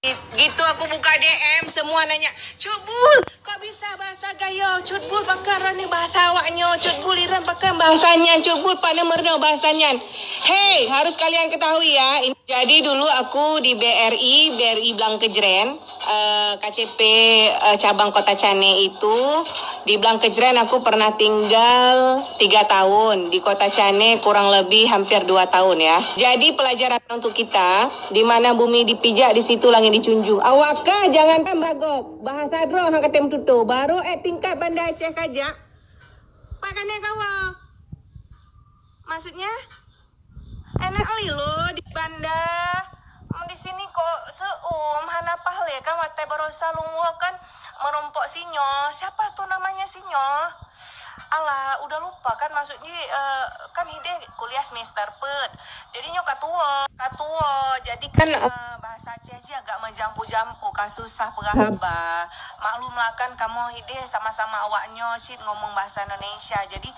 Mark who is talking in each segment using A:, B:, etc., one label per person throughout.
A: Gitu aku buka DM semua nanya, Cutbul, kok bisa bahasa gayo? Cutbul bakaran ni bahasa awaknya, Cutbul iran pakai bahasanya, Cutbul pada merno bahasanya. Hey, harus kalian ketahui ya. Jadi dulu aku di BRI Blangkejren, KCP cabang Kota Cane itu di Blangkejren aku pernah tinggal 3 tahun, di Kota Cane kurang lebih hampir 2 tahun ya. Jadi pelajaran untuk kita, di mana bumi dipijak di situ langit dijunjung. Awakah jangan bago bahasa dro hang katem tutu baru tingkat Banda Aceh kajak. Pakane kawa. Maksudnya enak lo di Banda. Di sini kok hana pahle kan mate barosa lungo kan merompok sinyo. Siapa tuh namanya sinyo? Alah, udah lupa kan maksudnya kan Hide kuliah semester pet. Jadinya katuo. Jadi kan bahasa Aceh aja agak menjampu-jampu kan susah perahaba. Maklumlah kan kamu Hide sama-sama awaknya sih ngomong bahasa Indonesia. Jadi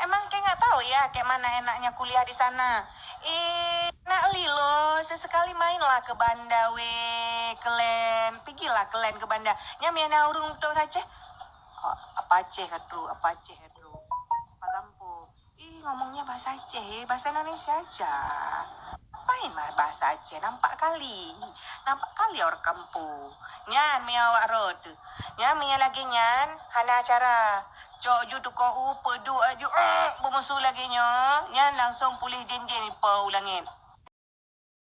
A: emang kayak nggak tahu ya kayak mana enaknya kuliah di sana. Nak lilo sesekali mainlah ke Banda kelen. Pergilah kelen ke Banda. Nyamiana urung tau saja. Apa Aceh kadu, Pak Kampung. Ngomongnya bahasa Aceh, bahasa Indonesia aja. Main mah bahasa Aceh, nampak kali orang kampung. Nyan mi awak rod. Nyan mi lagi nyan, hana acara. Cok ju tu ko pedu aju bumusu lagi nyo. Nyan langsung pulih jenjen pa ulangin.